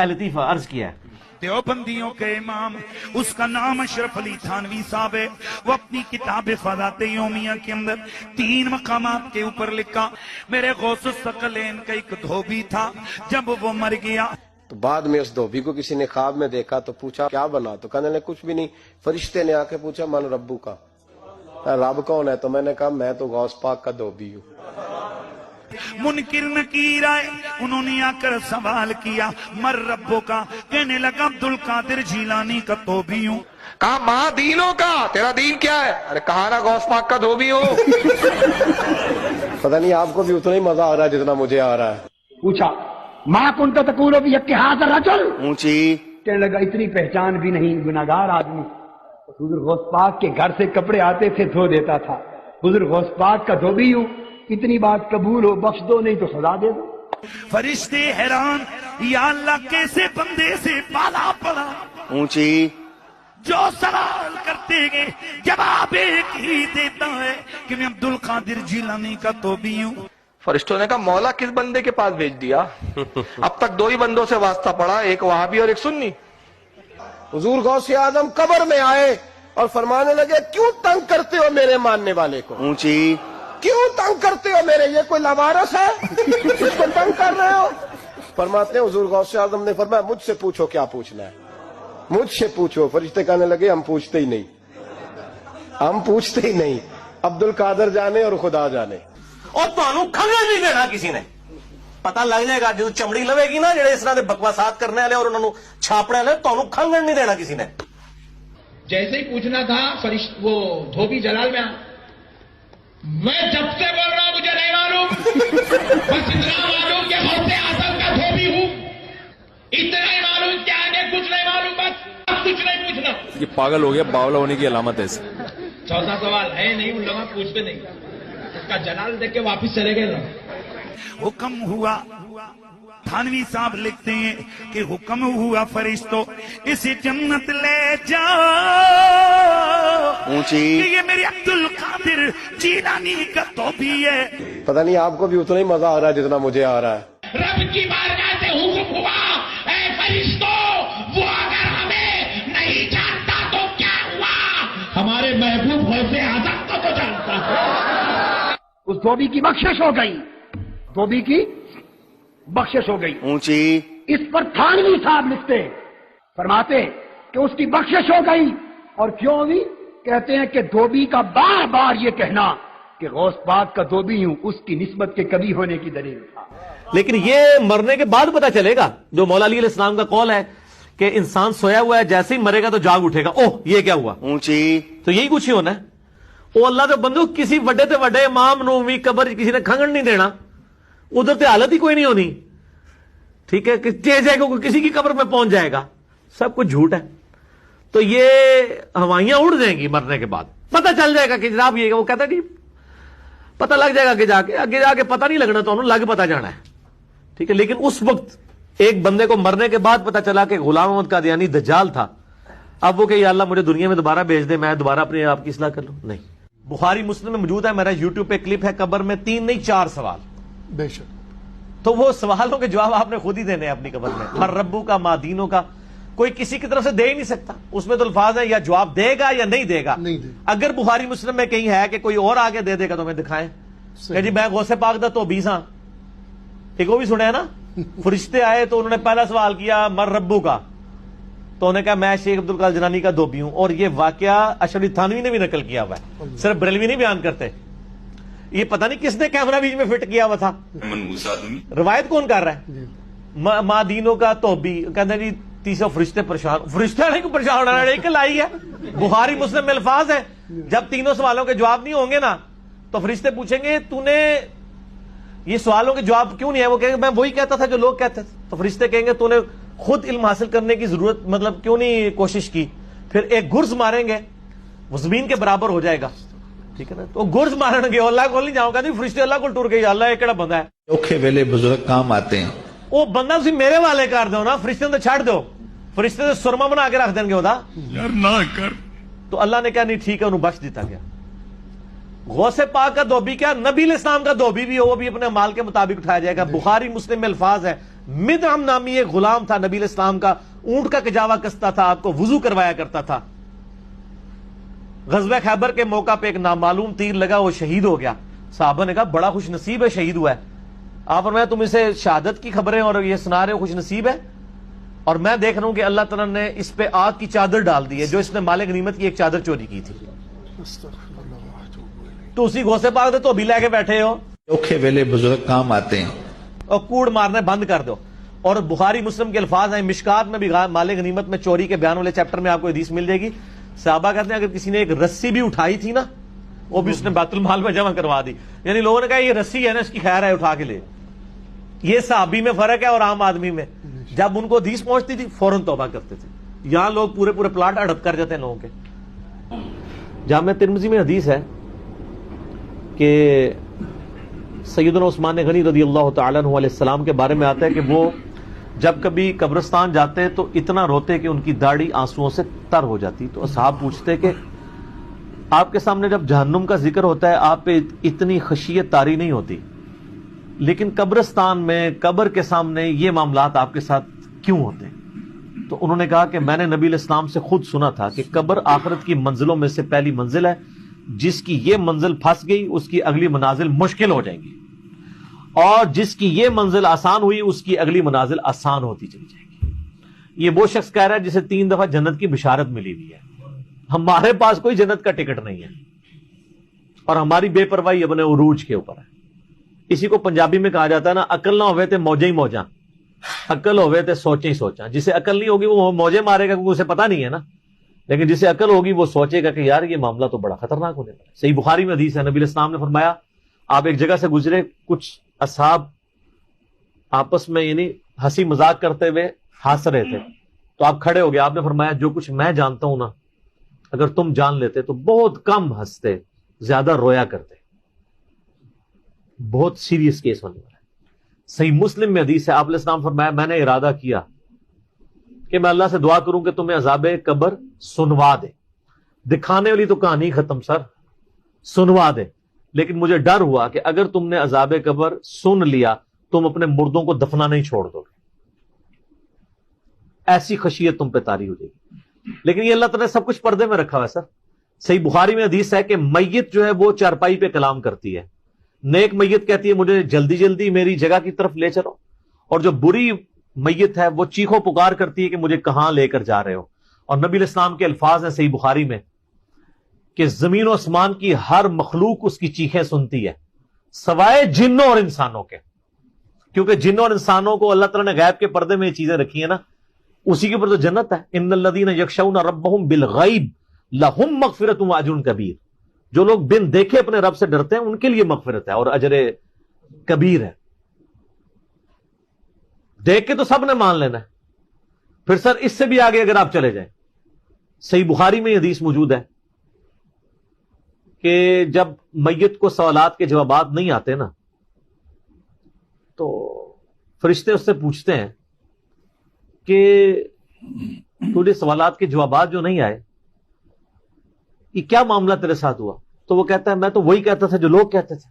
لطیفہ عرض کیا ہے دیوبندیوں کے امام، اس کا نام اشرف علی تھانوی صاحب ہے، وہ اپنی کتاب فضائل یومیہ کے اندر 3 مقامات کے اوپر لکھا، میرے غوث الثقلین کا ایک دھوبی تھا، جب وہ مر گیا تو بعد میں اس دھوبی کو کسی نے خواب میں دیکھا تو پوچھا کیا بنا، تو کہنے لگے کچھ بھی نہیں. فرشتے نے آ کے پوچھا من ربو کا، رب کون ہے؟ تو میں نے کہا میں تو غوث پاک کا دھوبی ہوں. منکر نکیر آئے، انہوں نے آ کر سوال کیا مر ربو کا، کہنے لگا عبد القادر جیلانی کا دھوبی ہوں. کہا ماں دینوں کا، تیرا دین کیا ہے؟ ارے کہا نا غوث پاک کا دھوبی ہو. پتہ نہیں آپ کو بھی اتنا ہی مزہ آ رہا ہے جتنا مجھے آ رہا ہے. پوچھا ماں کن تو تقولو بھی کہ حاضر رجل، اونچی کہنے لگا اتنی پہچان بھی نہیں، گناہگار آدمی. حضور غوث پاک کے گھر سے کپڑے آتے تھے دھو دیتا تھا. حضور غوث پاک کا دھوبی ہوں، اتنی بات قبول ہو، بخش دو نہیں تو سزا دے دو. فرشتے حیران، یا اللہ کیسے بندے سے پالا پڑا، اونچی جو سوال کرتے گے جواب ایک ہی دیتا ہے کہ میں عبد القادر جیلانی کا دھوبی ہوں. فرشتوں نے کہا مولا کس بندے کے پاس بھیج دیا؟ اب تک 2 ہی بندوں سے واسطہ پڑا، ایک وہابی اور ایک سنی. حضور غوث اعظم قبر میں آئے اور فرمانے لگے کیوں تنگ کرتے ہو میرے ماننے والے کو، اونچی کیوں تنگ کرتے ہو میرے، یہ کوئی لوارث ہے اس کو تنگ کر رہے ہو؟ فرماتے ہیں حضور غوث اعظم نے فرمایا مجھ سے پوچھو کیا پوچھنا ہے، مجھ سے پوچھو. فرشتے کہنے لگے ہم پوچھتے ہی نہیں، ہم پوچھتے ہی نہیں، عبد القادر جانے اور خدا جانے. اور تانوں کھنگن نہیں دینا کسی نے. پتہ لگ جائے گا جو چمڑی لوے گی نا جڑے اس طرح دے بکواسات کرنے والے اور انہوں نے چھاپنے والے، تانوں کھنگن نہیں دینا کسی نے. جیسے ہی پوچھنا تھا وہ دھوبی جلال میں میں جب سے بول رہا ہوں مجھے نہیں معلوم، بس اتنا معلوم کہ غوث اعظم کا دھوبی ہوں، اتنا ہی معلوم کہ آگے کچھ نہیں معلوم، بس اب کچھ نہیں پوچھنا. یہ پاگل ہو گیا، باولا ہونے کی علامت ہے اس. چوتھا سوال ہے نہیں، ان لوگ پوچھتے نہیں، اس کا جلال دیکھ کے واپس چلے گئے نا. حکم ہوا، تھانوی صاحب لکھتے ہیں کہ حکم ہوا فرشتوں اسے جنت لے جاؤ، اونچی کہ یہ میرے عبد القادر جیلانی کا دھوبی ہے. پتہ نہیں آپ کو بھی اتنا ہی مزہ آ رہا ہے جتنا مجھے آ رہا ہے. رب کی بارگاہ سے حکم ہوا اے فرشتوں، وہ اگر ہمیں نہیں جانتا تو کیا ہوا، ہمارے محبوب غوث اعظم کو تو جانتا ہے. اس دھوبی کی بخشش ہو گئی، دھوبی کی بخشش ہو گئی. اونچی اس پر تھانوی صاحب لکھتے فرماتے کہ اس کی بخشش ہو گئی. اور کیوں ہوئی؟ کہتے ہیں کہ دھوبی کا بار بار یہ کہنا کہ غوث پاک کا دھوبی ہوں اس کی نسبت کے کبھی ہونے کی دلیل تھا. لیکن یہ مرنے کے بعد پتہ چلے گا، جو مولا علی علیہ السلام کا قول ہے کہ انسان سویا ہوا ہے جیسے ہی مرے گا تو جاگ اٹھے گا، اوہ یہ کیا ہوا. اونچی تو یہی کچھ ہی ہونا ہے. وہ اللہ کے بندو کسی وڈے تے وڈے امام نو بھی قبر کسی نے کھنگن نہیں دینا، ادھر تے حالت ہی کوئی نہیں ہونی. ٹھیک ہے کہ جائے گا کسی کی قبر میں پہنچ جائے گا، سب کچھ جھوٹ ہے. تو یہ ہوائیاں اڑ جائیں گی مرنے کے بعد، پتہ چل جائے گا کہ جناب یہ وہ کہتا ہے پتہ لگ جائے گا کہ آگے جا کے پتہ نہیں لگنا تو انہوں لگ پتہ جانا ہے. ٹھیک ہے، لیکن اس وقت ایک بندے کو مرنے کے بعد پتہ چلا کہ غلام احمد قادیانی دجال تھا، اب وہ کہ یا اللہ مجھے دنیا میں دوبارہ بھیج دے، میں دوبارہ اپنے آپ کی اصلاح کر لوں. نہیں، بخاری مسلم میں موجود ہے، میرا یوٹیوب پہ کلپ ہے، قبر میں 3 نہیں 4 سوال. بے شک. تو وہ سوالوں کے جواب آپ نے خود ہی دینے ہیں اپنی قبر میں. مر ربو کا، ماں دینوں کا، کوئی کسی کی طرف سے دے ہی نہیں سکتا. اس میں تو الفاظ ہیں یا جواب دے گا یا نہیں دے گا. اگر بخاری مسلم میں کہیں ہے کہ کوئی اور آگے دے دے گا تو ہمیں دکھائیں کہ جی میں غوث پاک دا تو 20 ہاں. ایک وہ بھی سنے نا، فرشتے آئے تو انہوں نے پہلا سوال کیا مر ربو کا، تو انہوں نے کہا میں شیخ عبد القادر جیلانی کا دھوبی ہوں. اور یہ واقعہ اشرف علی تھانوی نے بھی نقل کیا ہوا ہے، صرف بریلوی نہیں بیان کرتے. یہ پتہ نہیں کس نے کیمرہ بیچ میں فٹ کیا ہوا تھا. روایت کون کر رہا ہے؟ ماں دینوں کا دھوبی کہتے ہیں جی 300 فرشتے پریشان. فرشتے نہیں کو پریشان ہونا ایک لائی ہے. بخاری مسلم میں الفاظ ہے جب تینوں سوالوں کے جواب نہیں ہوں گے نا تو فرشتے پوچھیں گے تو نے یہ سوالوں کے جواب کیوں نہیں ہے؟ وہ کہیں گے میں وہی کہتا تھا جو لوگ کہتے تھے. تو فرشتے کہیں گے تو نے خود علم حاصل کرنے کی ضرورت مطلب کیوں نہیں کوشش کی؟ پھر ایک گرز ماریں گے وہ زمین کے برابر ہو جائے گا. ٹھیک ہے نا، تو گرز مارن گے اللہ کو نہیں جاؤں گا. نہیں فرشتے اللہ کو ٹور گئی، اللہ یہ کہڑا بندہ ہے. اوکھے ویلے بزرگ کام آتے ہیں. وہ بندہ تھی میرے والے کر دو نا، فرشتے تو چھڑ دو. فرشتے سے سرما بنا کے رکھ دیں گے ہوتا یار نہ کر. تو اللہ نے کہا نہیں ٹھیک ہے، انہوں بخش دیتا گیا. غوث پاک کا دھوبی کیا نبی علیہ السلام کا دھوبی بھی ہو وہ بھی اپنے مال کے مطابق اٹھایا جائے گا. بخاری مسلم میں الفاظ ہے مدعم نامی ایک غلام تھا نبی علیہ السلام کا, اونٹ کا کجاوا کستا تھا, آپ کو وضو کروایا کرتا تھا. غزوہ خیبر کے موقع پہ ایک نامعلوم تیر لگا, وہ شہید ہو گیا. صحابہ نے کہا بڑا خوش نصیب ہے, شہید ہوا ہے. آپ فرمایا تم اسے شہادت کی خبریں اور یہ سنا رہے ہو, خوش نصیب ہے, اور میں دیکھ رہا ہوں کہ اللہ تعالیٰ نے اس پہ آگ کی چادر ڈال دی ہے, جو اس نے مال غنیمت کی ایک چادر چوری کی تھی. تو اسی غوثے پاک دے تو ابھی لے کے بیٹھے ہو, اوکھے ویلے بزرگ کام آتے ہیں, اور کوڑ مارنا بند کر دو. اور بخاری مسلم کے الفاظ ہیں, مشکات میں بھی مال غنیمت میں چوری کے بیان والے چیپٹر میں آپ کو حدیث مل جائے گی. صحابہ کہتے ہیں اگر کسی نے ایک رسی بھی اٹھائی تھی نا, وہ بھی اس نے بیت المال میں جمع کروا دی. یعنی لوگوں نے کہا یہ رسی ہے نا, اس کی خیر ہے, اٹھا کے لے. یہ صحابی میں فرق ہے اور عام آدمی میں. جب ان کو حدیث پہنچتی تھی فوراً توبہ کرتے تھے. یہاں لوگ پورے پورے پلاٹ اڑپ کر جاتے ہیں لوگوں کے. جامع ترمذی میں حدیث ہے کہ سیدنا عثمان غنی رضی اللہ تعالیٰ عنہ علیہ السلام کے بارے میں آتا ہے کہ وہ جب کبھی قبرستان جاتے تو اتنا روتے کہ ان کی داڑھی آنسوؤں سے تر ہو جاتی. تو اصحاب پوچھتے کہ آپ کے سامنے جب جہنم کا ذکر ہوتا ہے آپ پہ اتنی خشیت طاری نہیں ہوتی, لیکن قبرستان میں قبر کے سامنے یہ معاملات آپ کے ساتھ کیوں ہوتے ہیں؟ تو انہوں نے کہا کہ میں نے نبی علیہ السلام سے خود سنا تھا کہ قبر آخرت کی منزلوں میں سے پہلی منزل ہے, جس کی یہ منزل پھنس گئی اس کی اگلی منازل مشکل ہو جائیں گی, اور جس کی یہ منزل آسان ہوئی اس کی اگلی منازل آسان ہوتی چلی جائے گی. یہ وہ شخص کہہ رہا ہے جسے 3 دفعہ جنت کی بشارت ملی ہوئی ہے. ہمارے پاس کوئی جنت کا ٹکٹ نہیں ہے, اور ہماری بے پرواہی اپنے عروج کے اوپر ہے. اسی کو پنجابی میں کہا جاتا ہے نا, عقل نہ ہوئے تے موجیں ہی موجاں, عقل ہوئے تے سوچیں ہی سوچاں. جسے عقل نہیں ہوگی وہ موجیں مارے گا کیونکہ اسے پتہ نہیں ہے نا, لیکن جسے عقل ہوگی وہ سوچے گا کہ یار یہ معاملہ تو بڑا خطرناک ہونے والا ہے. صحیح بخاری میں حدیث ہے, نبی علیہ السلام نے فرمایا آپ ایک جگہ سے گزرے, کچھ اصحاب آپس میں یعنی ہنسی مذاق کرتے ہوئے ہنس رہے تھے, تو آپ کھڑے ہو گئے. آپ نے فرمایا جو کچھ میں جانتا ہوں نا, اگر تم جان لیتے تو بہت کم ہنستے, زیادہ رویا کرتے. بہت سیریس کیس ہونے والا ہے. صحیح مسلم میں حدیث ہے, آپ علیہ السلام فرمایا میں نے ارادہ کیا کہ میں اللہ سے دعا کروں کہ تمہیں عذاب قبر سنوا دے. دکھانے والی تو کہانی ختم سر, سنوا دے. لیکن مجھے ڈر ہوا کہ اگر تم نے عذاب قبر سن لیا تم اپنے مردوں کو دفنا نہیں چھوڑ دو گے, ایسی خشیت تم پہ طاری ہو جائے گی. لیکن یہ اللہ تعالیٰ نے سب کچھ پردے میں رکھا ہوا ہے سر. صحیح بخاری میں حدیث ہے کہ میت جو ہے وہ چارپائی پہ کلام کرتی ہے. نیک میت کہتی ہے مجھے جلدی جلدی میری جگہ کی طرف لے چلو, اور جو بری میت ہے وہ چیخو پکار کرتی ہے کہ مجھے کہاں لے کر جا رہے ہو. اور نبی علیہ السلام کے الفاظ ہیں صحیح بخاری میں کہ زمین و آسمان کی ہر مخلوق اس کی چیخیں سنتی ہے سوائے جنوں اور انسانوں کے, کیونکہ جنوں اور انسانوں کو اللہ تعالیٰ نے غیب کے پردے میں یہ چیزیں رکھی ہیں نا, اسی کے اوپر تو جنت ہے. ان الذین یخشون ربهم بالغیب لہم مغفرۃ واجر کبیر. جو لوگ بن دیکھے اپنے رب سے ڈرتے ہیں ان کے لیے مغفرت ہے اور اجر کبیر ہے. دیکھ کے تو سب نے مان لینا ہے, پھر سر اس سے بھی آگے اگر آپ چلے جائیں, صحیح بخاری میں یہ حدیث موجود ہے کہ جب میت کو سوالات کے جوابات نہیں آتے نا تو فرشتے اس سے پوچھتے ہیں کہ تجھے سوالات کے جوابات جو نہیں آئے یہ کیا معاملہ تیرے ساتھ ہوا؟ تو وہ کہتا ہے میں تو وہی کہتا تھا جو لوگ کہتے تھے,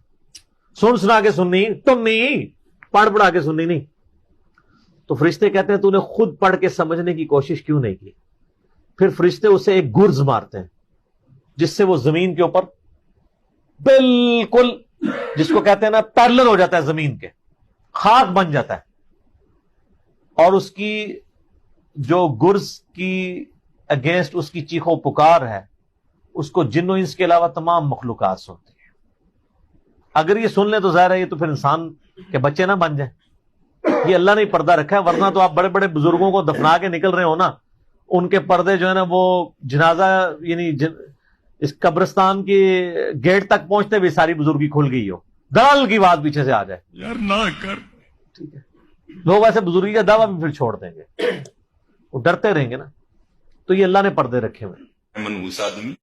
سن سنا کے سننی, تم نہیں پڑھ پڑھا کے سننی نہیں. تو فرشتے کہتے ہیں تو نے خود پڑھ کے سمجھنے کی کوشش کیوں نہیں کی؟ پھر فرشتے اسے ایک گرز مارتے ہیں جس سے وہ زمین کے اوپر بالکل, جس کو کہتے ہیں نا پیرلل ہو جاتا ہے زمین کے, خاک بن جاتا ہے. اور اس کی جو گرز کی اگینسٹ اس کی چیخو پکار ہے اس کو جن و انس کے علاوہ تمام مخلوقات سنتی ہیں. اگر یہ سن لیں تو ظاہر ہے یہ تو پھر انسان کے بچے نہ بن جائیں. یہ اللہ نے پردہ رکھا ہے, ورنہ تو آپ بڑے بڑے بزرگوں کو دفنا کے نکل رہے ہو نا, ان کے پردے جو ہے نا وہ جنازہ یعنی اس قبرستان کی گیٹ تک پہنچتے بھی ساری بزرگی کھل گئی ہو, دلال کی بات پیچھے سے آ جائے یار نہ کر, ٹھیک ہے, لوگ ایسے بزرگی کا دعویٰ بھی پھر چھوڑ دیں گے, وہ ڈرتے رہیں گے نا. تو یہ اللہ نے پردے رکھے ہوئے. منحوس آدمی